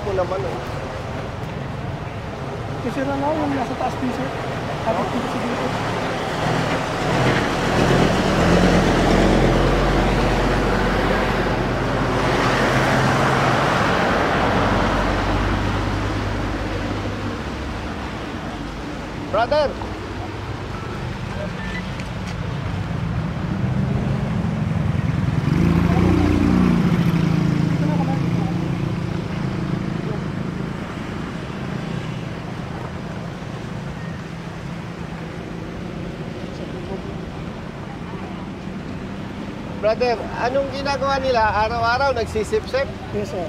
mo naman eh. Kasi na lang yung nasa taas din sir. Kapit dito sa dito. Brother! Brother, anong ginagawa nila? Araw-araw nagsisip-sip? Yes sir.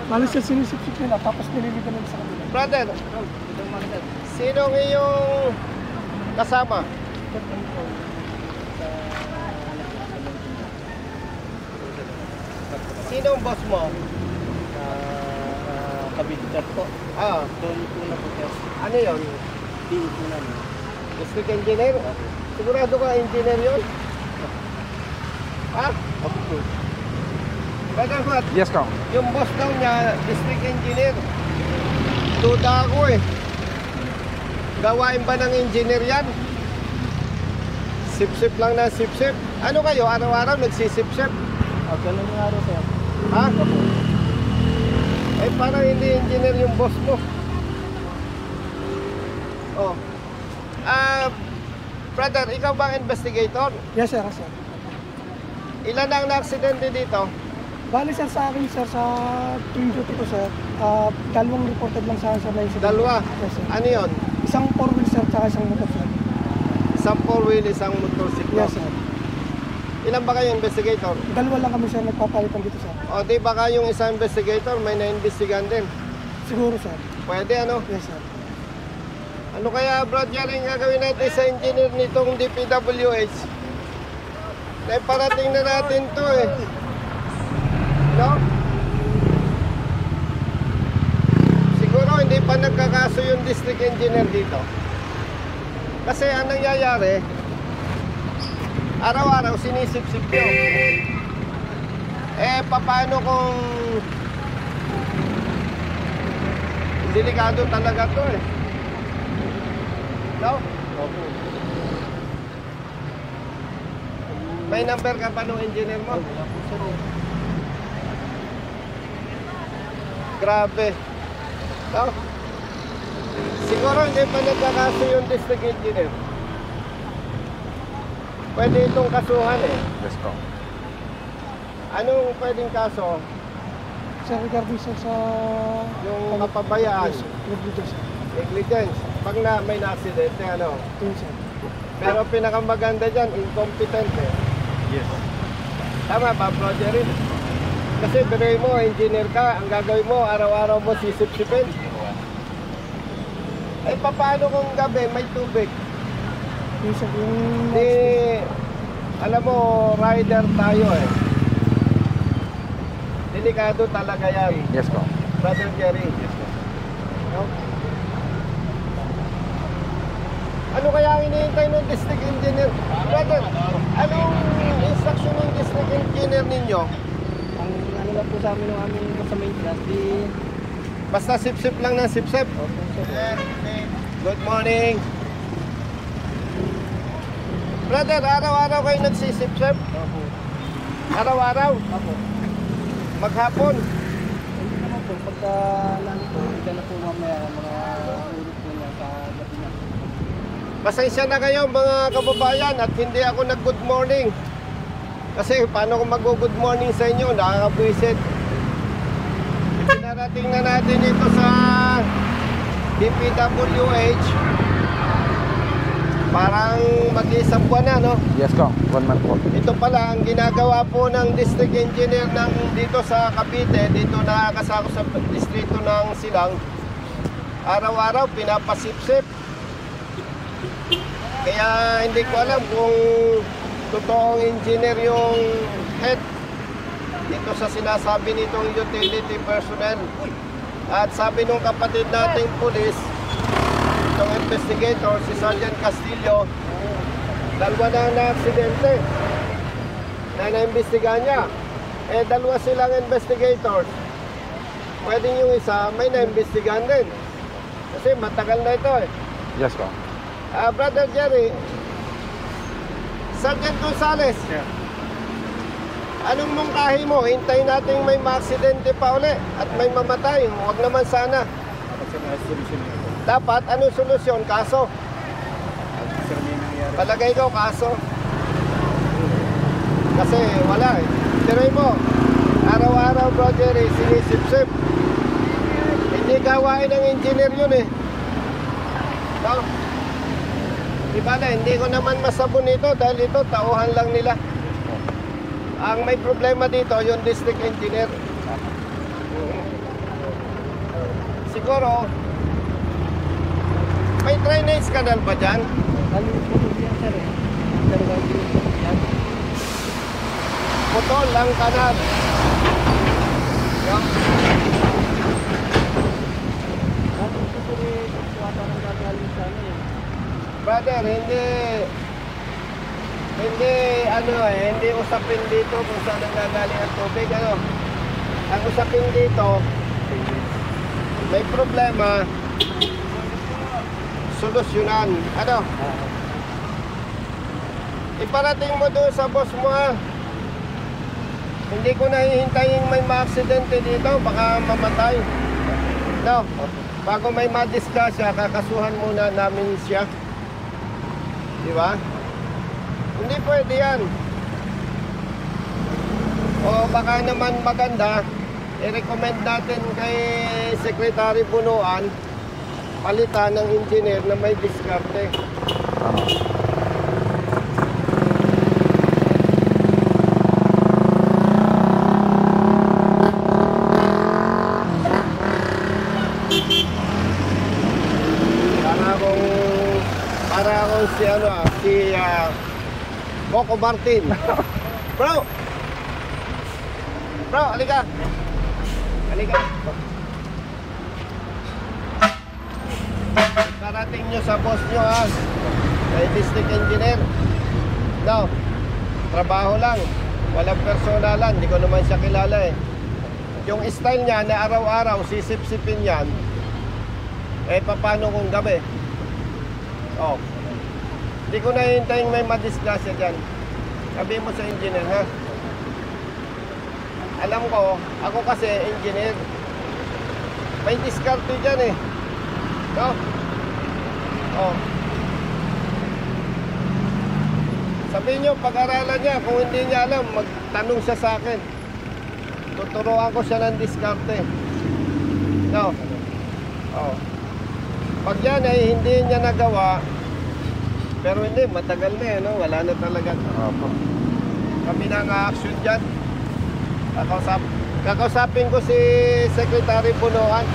Bali sir, sinisip-sip nila tapos nililigan nila sa kanila. Brother, sinong iyong kasama? Sinong boss mo? Kabigat po. Ah, Doon po na po sir. ano yun? Team po namin. District engineer? Sigurado ka engineer yun? Ha? Ako po. Brother Matt, Yes, Kong. yung boss daw niya, district engineer. Duda ako eh. Gawain ba ng engineer yan? Sip-sip lang na sip-sip. Ano kayo? Araw-araw nagsisip-sip? Ganun nga rin sir. Ha? Eh parang hindi engineer yung boss mo. Oh. Brother, ikaw ba ang investigator? Yes sir, sir. Ilan ang na-aksidente dito? Bali sir sa akin sir, sa team duty ko sir, dalawang reported lang sa akin sir na incident. Dalawa? Yes sir. Ano yun? Isang 4-wheel sir, tsaka isang motor sir. Isang 4-wheel, isang motorsiklo. Yes sir. Ilan ba kayo investigator? Dalawa lang kami sir nagpapalitan dito sir. O di baka yung isang investigator may na-investigan din. Siguro sir. Pwede ano? Yes sir. Ano kaya Brad Yaring gagawin natin sa engineer nitong DPWH? Dahil parating na natin to eh. No? Siguro hindi pa nagkakaso yung district engineer dito. Kasi ang nangyayari, araw-araw sinisip-sip nyo. Eh, paano kung delikado talaga to eh. No? Opo. May number ka pa nung engineer mo? Wala po sir. Grabe. No? Siguro hindi pa nagkakaso yung district engineer. Pwede itong kasuhan eh. Yes, Kong. Anong pwedeng kaso? Sir, regarding sir sa... Yung kapabayaan, Yes sir. Negligence sir. negligence. Pag may na-accidente, ano? Yun sir. Pero pinakamaganda dyan, incompetent eh. Yes. Tama ba, Bro Jerry? Kasi binuhay mo, engineer ka, ang gagawin mo, araw-araw mo sisip-sipin. Eh, paano kung gabi may tubig? Yun sir, yung... Di, alam mo, rider tayo eh. Delikado talaga yan, Yes, Kong. Brother Jerry. No? Ano kaya ang iniintay ng district engineer? Brother, anong instruction ng district engineer ninyo? Ang ano lang po sa amin ng aming sa maintenance, di... Basta sip-sip lang ng sip-sip. Opo sir. Good morning. Brother, araw-araw kayo nagsisip-sip? Opo. Araw-araw? Opo. Maghapon? Hindi naman po, pagka lang po, hindi na po mamaya mga urot po na sa gabi na. Pasensya na kayo mga kababayan at hindi ako nag-good morning. Kasi paano kung mag-good morning sa inyo, nakakabwisit. Pinarating na natin ito sa DPWH. Parang mag-iisang buwan na, no? Yes, Kong. 1 month po. Ito pala ang ginagawa po ng district engineer ng dito sa Cavite, dito nakakasako sa distrito ng Silang. Araw-araw pinapasip-sip. Kaya hindi ko alam kung totoong engineer yung head dito sa sinasabi nitong utility personnel. At sabi nung kapatid nating pulis, itong investigator, si Sergeant Castillo, dalawa na aksidente na naimbestigahan niya. Eh, dalawa silang investigators. pwedeng yung isa may naimbestigahan din. Kasi matagal na ito eh. Yes po. Brother Jerry, Sergeant Gonzales, anong mungkahi mo? Hintayin natin may ma-aksidente pa uli at may mamatay. Huwag naman sana. Dapat, anong solusyon? Kaso? Palagay ko, kaso. Kasi wala eh. Tiray mo, araw-araw bro Jerry, sinisip-sip. Hindi gawain ng engineer yun eh. No? Diba na, hindi ko naman masabon ito dahil ito, tauhan lang nila. Ang may problema dito, yung district engineer. Siguro, may drainage canal ba dyan? Yan, sir eh. Yan. Putol lang kanal. Yung, Tapos ito rin, wata ng gagaling sa ano eh. brother, hindi usapin dito kung saan nanggagaling ang tubig, ano. Ang usapin dito, may problema, solusyonan. Ano? Iparating mo doon sa boss mo ha. Hindi ko nahihintayin may ma-aksidente dito, baka mamatay. No? Bago may ma-discuss siya, kakasuhan muna namin siya. Di ba? Hindi pwede yan. O baka naman maganda, i-recommend natin kay Secretary Bunuan, palitan ng engineer na may diskarte. Para akong si Coco Martin. Bro! Bro, halika. Halika. Karating nyo sa boss nyo ha. Kay district engineer. No, trabaho lang. Walang personalan. Hindi ko naman siya kilala eh. Yung style niya na araw-araw sisip-sipin yan. Eh, paano kung gabi? Oh. Hindi ko nahintayin may madisgrasya dyan. Sabi mo sa engineer, ha? Alam ko, ako kasi engineer. May diskarte dyan eh. No? Oh. Sabihin nyo, pag-aralan niya, kung hindi niya alam, magtanong siya sa akin. Tuturuan ko siya ng diskarte. No? Oh. Pag yan ay hindi niya nagawa, pero hindi, matagal na eh, no? Wala na talaga. Opo. Kami na nga action dyan. Kakausapin ko si Secretary Bunuan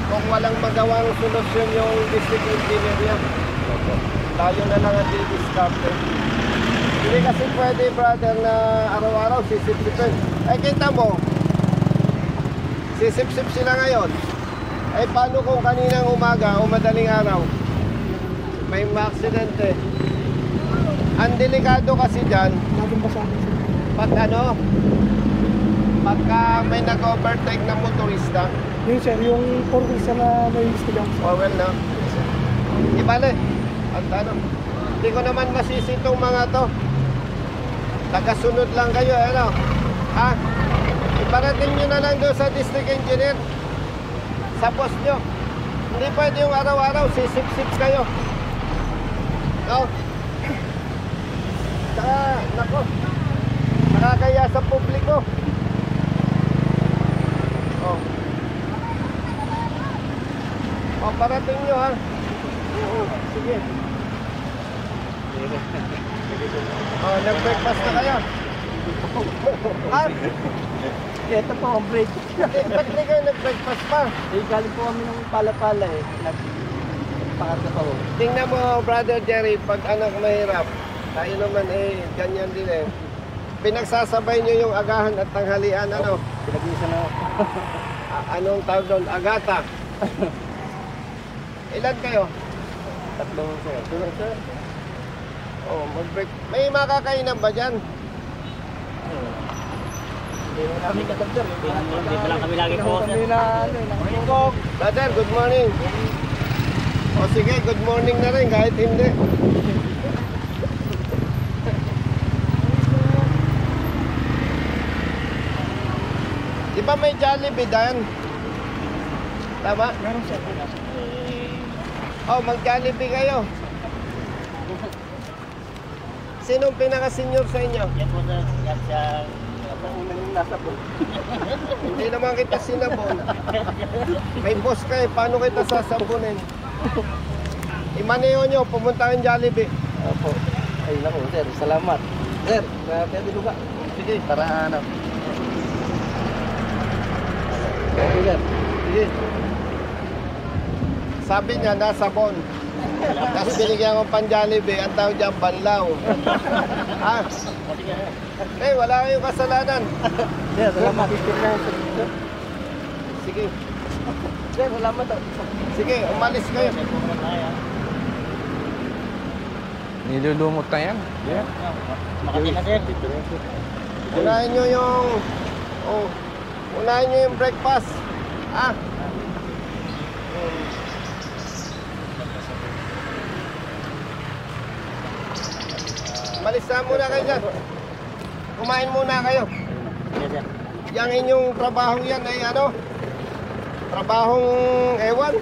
kung walang magawang solusyon yung district engineer niya. Opo. Tayo na lang ang di-discarte. Hindi kasi pwede, brother, na araw-araw sisip-sipin. Ay, kita mo, sisip-sip sila ngayon. Ay, paano kung kaninang umaga o madaling araw may ma-aksidente? Ang delikado kasi dyan, Laging basahin sir. pagka may nag-overtake na motorista, Yun sir, yung 4 wheels na may istigang sir. oh well na, ibalik. At hindi ko naman masisi itong mga to. Tagasunod lang kayo, ano? Ha? Iparating nyo na lang doon sa district engineer, sa boss nyo. Hindi pwede yung araw-araw, sisip-sip kayo. No? Saka, nako, nakakaya sa publiko. Oh. Oh, parating nyo ha. Oo, sige. Oh, nag-breakfast na kayo. Ha? Ito po ang break. Ba't hindi kayo nag-breakfast pa? Eh, galing po kami ng pala-pala eh. Nagpakat na po. Tingnan mo, Brother Jerry, pag anak mahirap, tayo naman eh, ganyan din eh. Pinagsasabay nyo yung agahan at tanghalian, ano? Pinag-isa na. Anong tawag doon? Agata. Ilan kayo? Tatlo sir. Tulog sir. Oh, mag-break. May makakainan ba dyan? Kami ka sir. Hindi pa lang kami lagi po, sir. Kami na ano eh. Morning, brother, good morning. O sige, good morning na rin kahit hindi. Di ba may Jollibee dan? Tama? Meron sir. Oh, mag-Jollibee kayo. Sinong pinaka-senior sa inyo? Yan po, sir. Yan siya. Una yung nasa po. Hindi naman kita sinabon. May boss ka eh, paano kita sasabunin? Imaneho nyo, pumunta kang Jollibee. Opo. Ay naku sir, salamat. Sir, pwede luga. Sige, Para ano. Okay sir. sige. Sabi niya, nasa bon. Tapos binigyan ko pang Jollibee, ang tawag dyan, banlaw. Ha? Eh, wala kayong kasalanan. Sir, salamat. Sige, Sir, salamat. sige, umalis kayo. Nilulumot na yan. Yeah. Makati na, sir. Unahin nyo yung... Oh, unahin nyo yung breakfast. Ah. Malis na muna kayo dyan. Kumain muna kayo. Yes, sir. Yang inyong trabahong yan ay ano? Trabahong ewan?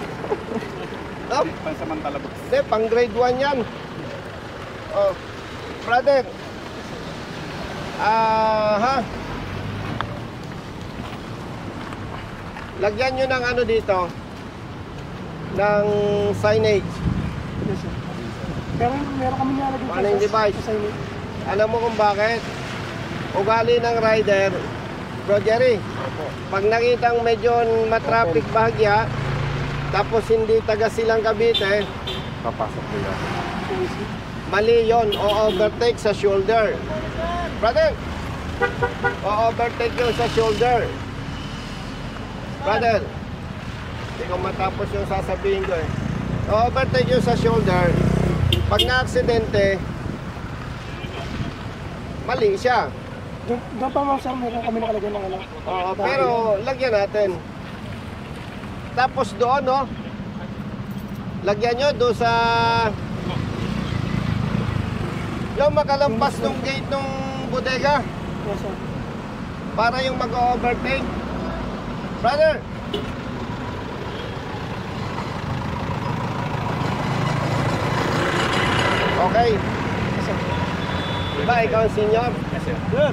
No? Pansamantala po. Hindi, pang grade 1 yan. Oh, brother. Ha? Lagyan nyo ng ano dito, ng signage. Yes sir. Pero meron kami nilalagay sir, Warning device. sa inyo. Alam mo kung bakit? Ugali ng rider, Bro Jerry, pag nakitang medyo matraffic bahagya, tapos hindi taga silang Cavite, Papasok ko yan. mali yon, o overtake sa shoulder. Brother, o overtake yun sa shoulder. Brother, hindi ko matapos yung sasabihin ko eh. O overtake yun sa shoulder. Pag na-aksidente, mali siya. Doon pa mga sir, meron kami nakalagay ng ano. Oo, pero lagyan natin. Tapos doon, no? Lagyan nyo doon sa... Yung makalampas ng gate ng bodega Yes sir. para yung mag-overtake. Brother! Okay. Yes sir. Diba, ikaw ang senior? Yes sir. Sir.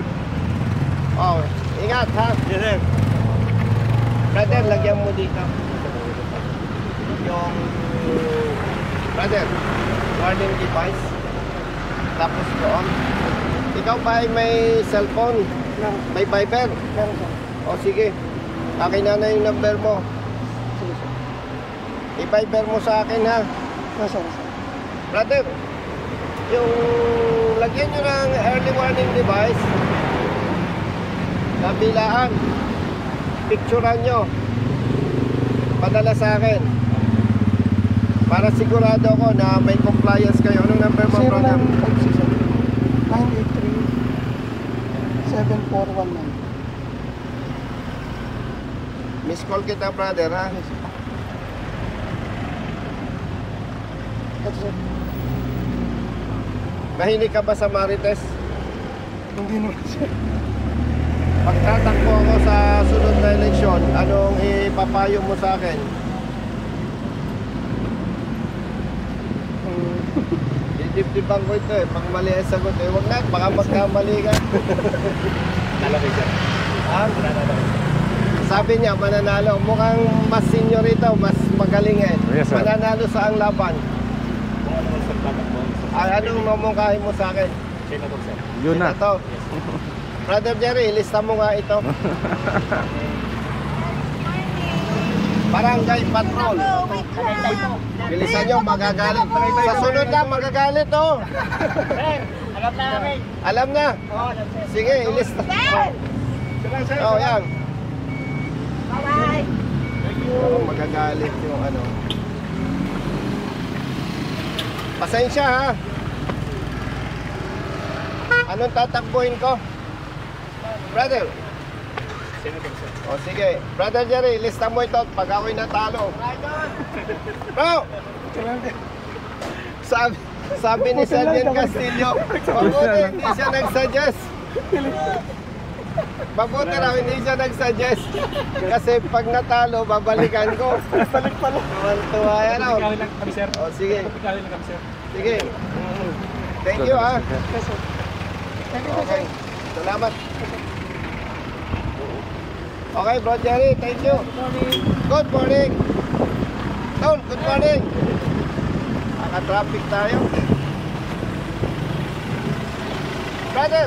Oh, ingat ha. Yes sir. Brother, lagyan mo dito. Yung... Brother, warning device. Tapos doon. Ikaw ba ay may cellphone? Meron. May Viber? Meron sir. O sige. Akin na yung number mo. Sige sir. I-Viber mo sa akin ha. Yes sir. Yes, sir. Brother, yung lagyan nyo ng early warning device, kabilaan, picturean nyo, padala sa akin. Para sigurado ako na may compliance kayo. Anong number mo, brother? 0956-983-7419. Miss call kita, brother, ha? Ito sir. Mahilig ka ba sa Marites? Hindi naman sir. Pagtatakbo ako sa sunod na eleksyon, anong ipapayo mo sa akin? Didibdiban ko ito eh. Pag mali ang sagot eh. Huwag na, baka magkamali ka. Nalaki sir. Ha? Sabi niya, mananalo. Mukhang mas senior ito, mas magaling eh. Yes, sir. Mananalo sa ang laban. Kung ano man sir, tatakbo. Anong mamungkahin mo sa akin? Senator sir. Yun na. Ito. Brother Jerry, ilista mo nga ito. Barangay Patrol. Bilisan nyo, magagalit. Sa sunod na, magagalit oh. Sir, alam na namin. Alam na. Sige, ilista. Oh, yan. Bye-bye. Oh, magagalit yung ano. Pasensya ha. Anong tatakbuhin ko? Brother, O sige, Brother Jerry, lista mo ito pag ako'y natalo. Bro! Sabi ni Sergeant Castillo, mabuti hindi siya nag-suggest. Mabuti raw hindi siya nag-suggest. Kasi pag natalo, babalikan ko. Balik pala. Tuwa yan o. lang kami, sir. O sige, Pagkawin lang kami, sir. sige. Thank you ha. Yes, sir. Thank you, Okay, sir. salamat. Okay, Bro Jerry, thank you. Good morning. Tol, good morning. Naka-traffic tayo. Brother.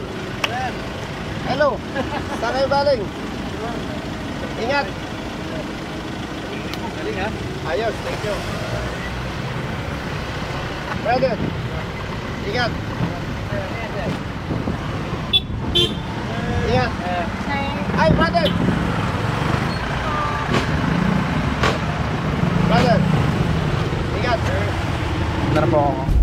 Hello. Saan kayo baling? Ingat. Galing, ha? Ayos, thank you. Brother. Ingat. Ingat. Ay, brother. Brother. Ingat. Tara po ako.